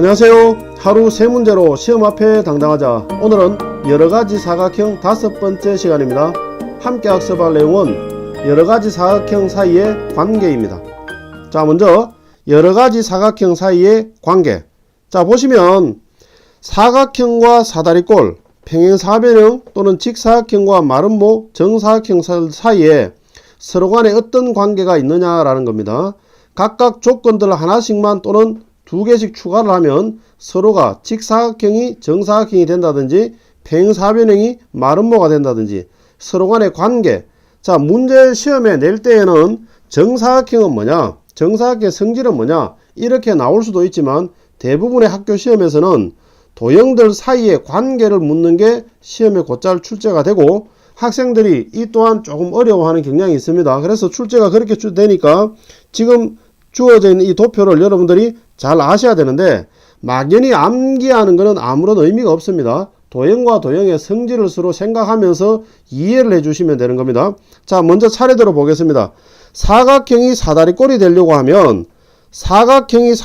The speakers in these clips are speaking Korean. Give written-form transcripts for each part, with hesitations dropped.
안녕하세요. 하루 세 문제로 시험 앞에 당당하자. 오늘은 여러가지 사각형 5번째 시간입니다. 함께 학습할 내용은 여러가지 사각형 사이의 관계입니다. 자, 먼저 여러가지 사각형 사이의 관계. 자, 보시면 사각형과 사다리꼴, 평행사변형 또는 직사각형과 마름모, 정사각형 사이에 서로 간에 어떤 관계가 있느냐라는 겁니다. 각각 조건들 하나씩만 또는 두 개씩 추가를 하면 서로가 직사각형이 정사각형이 된다든지 평행사변형이 마름모가 된다든지 서로 간의 관계. 자, 문제 시험에 낼 때에는 정사각형은 뭐냐, 정사각형의 성질은 뭐냐 이렇게 나올 수도 있지만 대부분의 학교 시험에서는 도형들 사이의 관계를 묻는 게 시험에 곧잘 출제가 되고 학생들이 이 또한 조금 어려워하는 경향이 있습니다. 그래서 출제가 그렇게 되니까 지금 주어져 있는 이 도표를 여러분들이 잘 아셔야 되는데 막연히 암기하는 것은 아무런 의미가 없습니다. 도형과 도형의 성질을 서로 생각하면서 이해를 해주시면 되는 겁니다. 자, 먼저 차례대로 보겠습니다. 사각형이 사다리꼴이 되려고 하면 사다리꼴의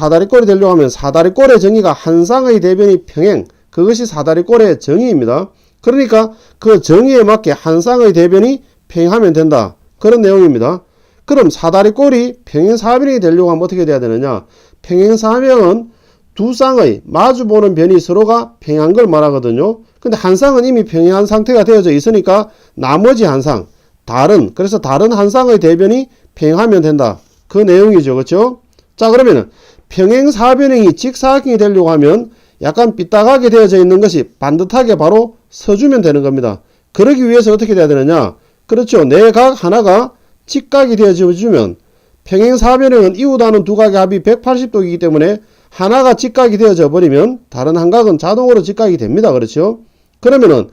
정의가 한 쌍의 대변이 평행, 그것이 사다리꼴의 정의입니다. 그러니까 그 정의에 맞게 한 쌍의 대변이 평행하면 된다, 그런 내용입니다. 그럼 사다리꼴이 평행사변형이 되려고 하면 어떻게 돼야 되느냐, 평행사변형은 두 쌍의 마주보는 변이 서로가 평행한 걸 말하거든요. 근데 한 쌍은 이미 평행한 상태가 되어져 있으니까 나머지 한 쌍, 그래서 다른 한 쌍의 대변이 평행하면 된다, 그 내용이죠. 그렇죠? 자, 그러면은 평행사변형이 직사각형이 되려고 하면 약간 삐딱하게 되어져 있는 것이 반듯하게 바로 서주면 되는 겁니다. 그러기 위해서 어떻게 돼야 되느냐, 그렇죠, 내 각 하나가 직각이 되어주면 평행사변형은 이웃하는 두 각의 합이 180도이기 때문에 하나가 직각이 되어져 버리면 다른 한 각은 자동으로 직각이 됩니다. 그렇죠? 그러면은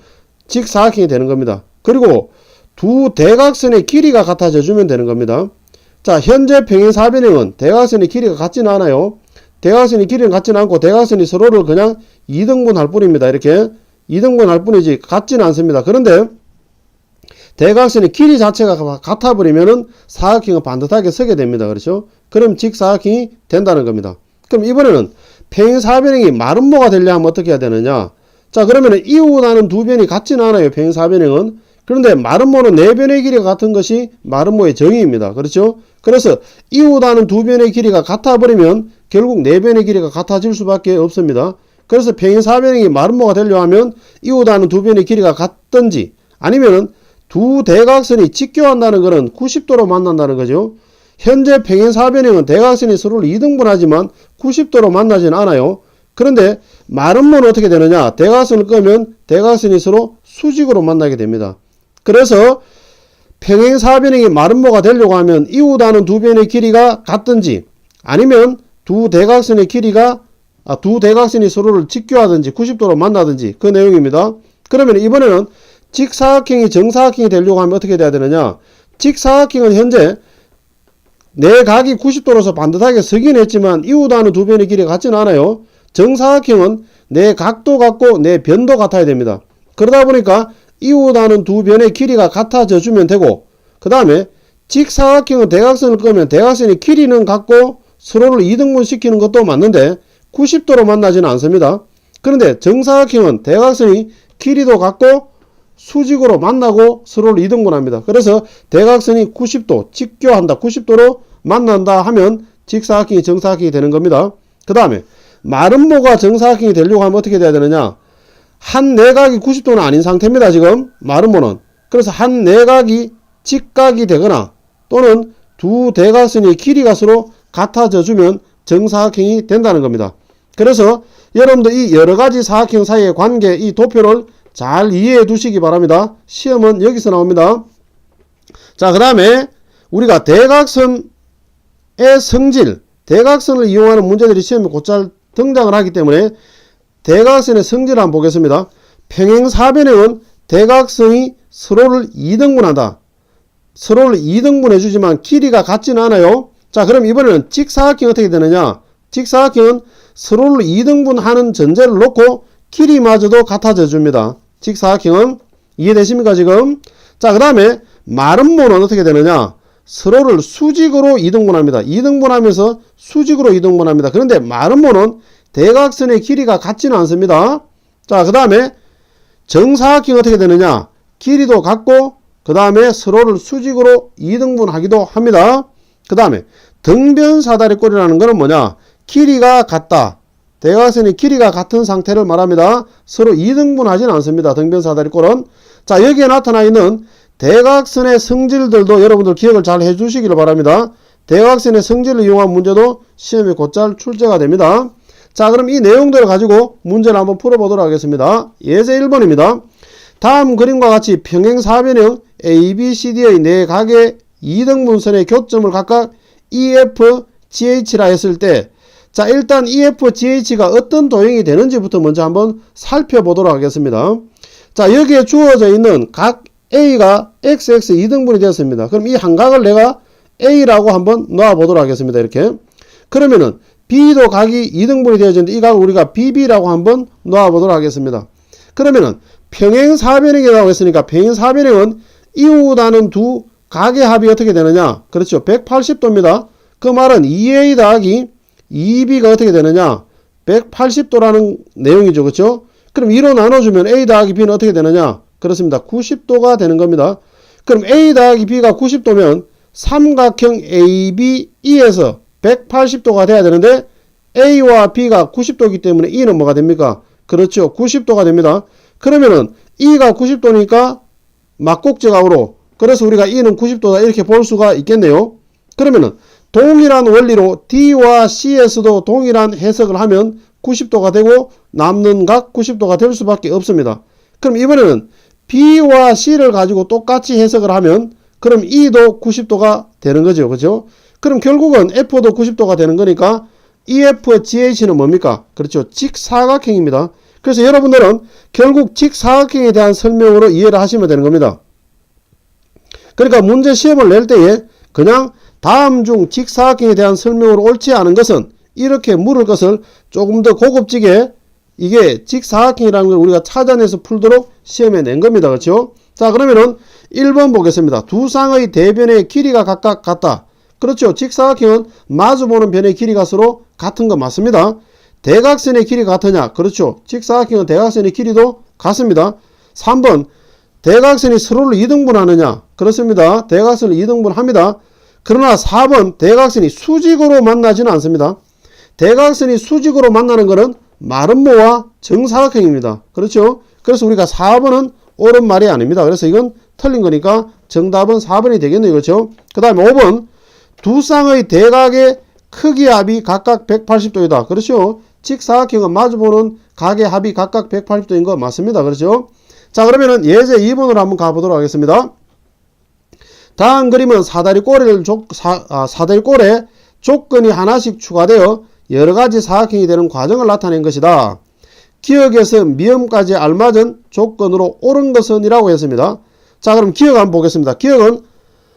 직사각형이 되는 겁니다. 그리고 두 대각선의 길이가 같아져 주면 되는 겁니다. 자, 현재 평행사변형은 대각선의 길이가 같지는 않아요. 대각선의 길이는 같지는 않고 대각선이 서로를 그냥 2등분 할 뿐입니다. 이렇게 2등분 할 뿐이지 같지는 않습니다. 그런데 대각선의 길이 자체가 같아 버리면은 사각형은 반듯하게 서게 됩니다. 그렇죠? 그럼 직사각형이 된다는 겁니다. 그럼 이번에는 평행사변형이 마름모가 되려 하면 어떻게 해야 되느냐? 자, 그러면은 이웃하는 두 변이 같지는 않아요, 평행사변형은. 그런데 마름모는 네 변의 길이가 같은 것이 마름모의 정의입니다. 그렇죠? 그래서 이웃하는 두 변의 길이가 같아 버리면 결국 네 변의 길이가 같아질 수밖에 없습니다. 그래서 평행사변형이 마름모가 되려 하면 이웃하는 두 변의 길이가 같든지 아니면은 두 대각선이 직교한다는 것은 90도로 만난다는 거죠. 현재 평행사변형은 대각선이 서로를 2등분하지만 90도로 만나지는 않아요. 그런데 마름모는 어떻게 되느냐, 대각선을 끄면 대각선이 서로 수직으로 만나게 됩니다. 그래서 평행사변형이 마름모가 되려고 하면 이웃하는 두 변의 길이가 같든지 아니면 두 대각선이 서로를 직교하든지 90도로 만나든지 그 내용입니다. 그러면 이번에는 직사각형이 정사각형이 되려고 하면 어떻게 돼야 되느냐, 직사각형은 현재 내 각이 90도로서 반듯하게 서긴 했지만 이웃하는 두 변의 길이가 같지는 않아요. 정사각형은 내 각도 같고 내 변도 같아야 됩니다. 그러다 보니까 이웃하는 두 변의 길이가 같아져 주면 되고, 그 다음에 직사각형은 대각선을 끄면 대각선의 길이는 같고 서로를 2등분 시키는 것도 맞는데 90도로 만나지는 않습니다. 그런데 정사각형은 대각선이 길이도 같고 수직으로 만나고 서로를 2등분합니다. 그래서 대각선이 90도, 직교한다, 90도로 만난다 하면 직사각형이 정사각형이 되는 겁니다. 그 다음에 마름모가 정사각형이 되려고 하면 어떻게 돼야 되느냐, 한 내각이 90도는 아닌 상태입니다. 지금 마름모는. 그래서 한 내각이 직각이 되거나 또는 두 대각선의 길이가 서로 같아져 주면 정사각형이 된다는 겁니다. 그래서 여러분들 이 여러가지 사각형 사이의 관계, 이 도표를 잘 이해해 두시기 바랍니다. 시험은 여기서 나옵니다. 자, 그 다음에 우리가 대각선의 성질, 대각선을 이용하는 문제들이 시험에 곧잘 등장을 하기 때문에 대각선의 성질을 한번 보겠습니다. 평행사변형은 대각선이 서로를 2등분한다. 서로를 2등분해 주지만 길이가 같지는 않아요. 자, 그럼 이번에는 직사각형이 어떻게 되느냐, 직사각형은 서로를 2등분하는 전제를 놓고 길이마저도 같아져 줍니다. 직사각형은 이해되십니까 지금? 자, 그 다음에 마름모는 어떻게 되느냐, 서로를 수직으로 2등분합니다. 2등분하면서 수직으로 2등분합니다. 그런데 마름모는 대각선의 길이가 같지는 않습니다. 자, 그 다음에 정사각형이 어떻게 되느냐? 길이도 같고 그 다음에 서로를 수직으로 이등분하기도 합니다. 그 다음에 등변사다리꼴이라는 것은 뭐냐? 길이가 같다. 대각선의 길이가 같은 상태를 말합니다. 서로 이등분하지는 않습니다. 등변사다리꼴은. 자, 여기에 나타나 있는 대각선의 성질들도 여러분들 기억을 잘 해주시기를 바랍니다. 대각선의 성질을 이용한 문제도 시험에 곧잘 출제가 됩니다. 자, 그럼 이 내용들을 가지고 문제를 한번 풀어보도록 하겠습니다. 예제 1번입니다. 다음 그림과 같이 평행사변형 ABCD의 네 각의 이등분선의 교점을 각각 EF, GH라 했을 때, 자, 일단 EF, GH가 어떤 도형이 되는지부터 먼저 한번 살펴보도록 하겠습니다. 자, 여기에 주어져 있는 각 A가 XX 2등분이 되었습니다. 그럼 이 한 각을 내가 A라고 한번 놓아보도록 하겠습니다. 이렇게. 그러면은 B도 각이 2등분이 되어졌는데 이 각을 우리가 BB라고 한번 놓아보도록 하겠습니다. 그러면은 평행사변형이라고 했으니까 평행사변형은 이웃하는 두 각의 합이 어떻게 되느냐? 그렇죠. 180도입니다. 그 말은 2A 더하기 2B가 어떻게 되느냐? 180도라는 내용이죠. 그렇죠? 그럼 2로 나눠주면 A 더하기 B는 어떻게 되느냐? 그렇습니다. 90도가 되는 겁니다. 그럼 A 더하기 B가 90도면 삼각형 ABE에서 180도가 돼야 되는데 A와 B가 90도이기 때문에 E는 뭐가 됩니까? 그렇죠. 90도가 됩니다. 그러면은 E가 90도니까 막곡제각으로, 그래서 우리가 E는 90도다 이렇게 볼 수가 있겠네요. 그러면은 동일한 원리로 D와 C에서도 동일한 해석을 하면 90도가 되고 남는 각 90도가 될 수밖에 없습니다. 그럼 이번에는 B와 C를 가지고 똑같이 해석을 하면 그럼 E도 90도가 되는 거죠. 그죠? 그럼 결국은 F도 90도가 되는 거니까 EFGH는 뭡니까? 그렇죠. 직사각형입니다. 그래서 여러분들은 결국 직사각형에 대한 설명으로 이해를 하시면 되는 겁니다. 그러니까 문제 시험을 낼 때에 그냥 다음 중 직사각형에 대한 설명으로 옳지 않은 것은 이렇게 물을 것을 조금 더 고급지게 이게 직사각형이라는 걸 우리가 찾아내서 풀도록 시험에 낸 겁니다. 그렇죠? 자, 그러면은 1번 보겠습니다. 두 쌍의 대변의 길이가 각각 같다. 그렇죠. 직사각형은 마주보는 변의 길이가 서로 같은 거 맞습니다. 대각선의 길이가 같으냐? 그렇죠. 직사각형은 대각선의 길이도 같습니다. 3번 대각선이 서로를 이등분하느냐? 그렇습니다. 대각선을 이등분합니다. 그러나 4번 대각선이 수직으로 만나지는 않습니다. 대각선이 수직으로 만나는 것은 마름모와 정사각형입니다. 그렇죠. 그래서 우리가 4번은 옳은 말이 아닙니다. 그래서 이건 틀린 거니까 정답은 4번이 되겠네요. 그렇죠. 그 다음에 5번 두 쌍의 대각의 크기 합이 각각 180도이다. 그렇죠. 직사각형은 마주보는 각의 합이 각각 180도인 거 맞습니다. 그렇죠. 자, 그러면은 예제 2번으로 한번 가보도록 하겠습니다. 다음 그림은 사다리꼴에 조건이 하나씩 추가되어 여러가지 사각형이 되는 과정을 나타낸 것이다. 기억에서 미음까지 알맞은 조건으로 옳은 것은 이라고 했습니다. 자, 그럼 기억 한번 보겠습니다. 기억은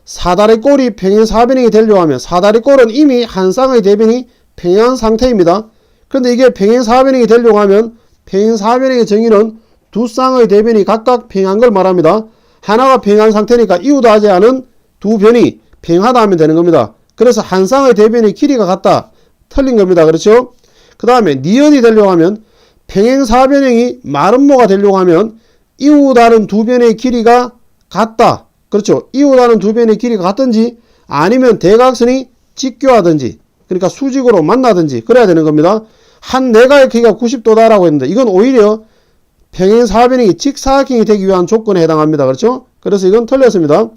사다리꼴이 평행사변형이 되려고 하면 사다리꼴은 이미 한 쌍의 대변이 평행한 상태입니다. 그런데 이게 평행사변형이 되려고 하면 평행사변형의 정의는 두 쌍의 대변이 각각 평행한 걸 말합니다. 하나가 평행한 상태니까 이웃하지 않은 두 변이 평행하다 하면 되는 겁니다. 그래서 한 쌍의 대변의 길이가 같다. 틀린 겁니다. 그렇죠? 그 다음에 니은이 되려고 하면 평행사변형이 마름모가 되려고 하면 이웃하는 두 변의 길이가 같다. 그렇죠? 이웃하는 두 변의 길이가 같든지 아니면 대각선이 직교하든지 그러니까 수직으로 만나든지 그래야 되는 겁니다. 한 내각의 크기가 90도다라고 했는데 이건 오히려 평행사변형이 직사각형이 되기 위한 조건에 해당합니다. 그렇죠? 그래서 이건 틀렸습니다.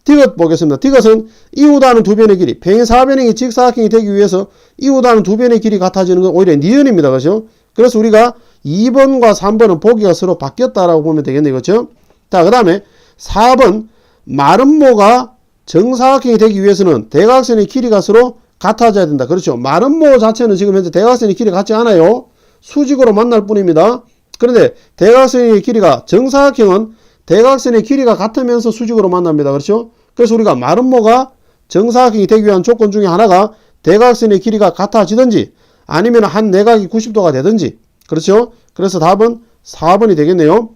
디귿 보겠습니다. 디귿은 이웃하는 두 변의 길이, 평행사변형이 직사각형이 되기 위해서 이웃하는 두 변의 길이 같아지는 건 오히려 니은입니다. 그렇죠? 그래서 우리가 2번과 3번은 보기가 서로 바뀌었다라고 보면 되겠네요. 그렇죠? 자, 그 다음에 4번 마름모가 정사각형이 되기 위해서는 대각선의 길이가 서로 같아져야 된다. 그렇죠? 마름모 자체는 지금 현재 대각선의 길이가 같지 않아요. 수직으로 만날 뿐입니다. 그런데 대각선의 길이가 정사각형은 대각선의 길이가 같으면서 수직으로 만납니다. 그렇죠? 그래서 우리가 마름모가 정사각형이 되기 위한 조건 중에 하나가 대각선의 길이가 같아지든지 아니면 한 내각이 90도가 되든지 그렇죠? 그래서 답은 4번이 되겠네요.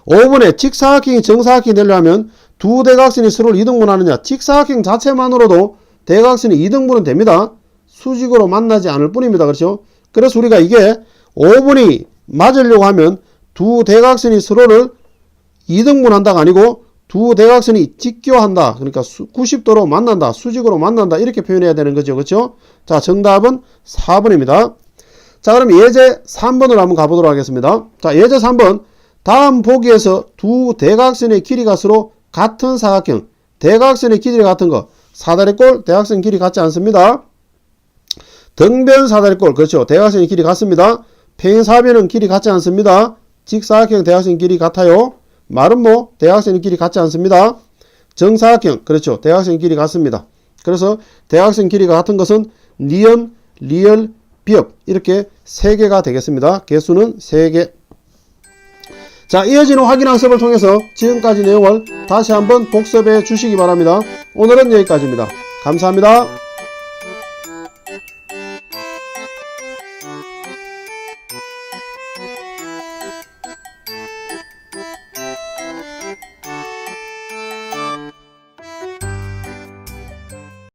5번에 직사각형이 정사각형이 되려면 두 대각선이 서로를 이등분하느냐. 직사각형 자체만으로도 대각선이 이등분은 됩니다. 수직으로 만나지 않을 뿐입니다. 그렇죠? 그래서 우리가 이게 5분이 맞으려고 하면 두 대각선이 서로를 이등분한다가 아니고 두 대각선이 직교한다. 그러니까 90도로 만난다. 수직으로 만난다. 이렇게 표현해야 되는 거죠. 그렇죠? 자, 정답은 4번입니다. 자, 그럼 예제 3번으로 한번 가보도록 하겠습니다. 자, 예제 3번. 다음 보기에서 두 대각선의 길이가 서로 같은 사각형, 대각선의 길이가 같은 거, 사다리꼴, 대각선 길이 같지 않습니다. 등변 사다리꼴, 그렇죠. 대각선의 길이 같습니다. 평행사변은 길이 같지 않습니다. 직사각형 대각선 길이 같아요. 마름모 대각선의 길이 같지 않습니다. 정사각형, 그렇죠. 대각선 길이 같습니다. 그래서 대각선 길이가 같은 것은 니은, 리을, 비읍 이렇게 3개가 되겠습니다. 개수는 3개. 자, 이어지는 확인학습을 통해서 지금까지 내용을 다시 한번 복습해 주시기 바랍니다. 오늘은 여기까지입니다. 감사합니다.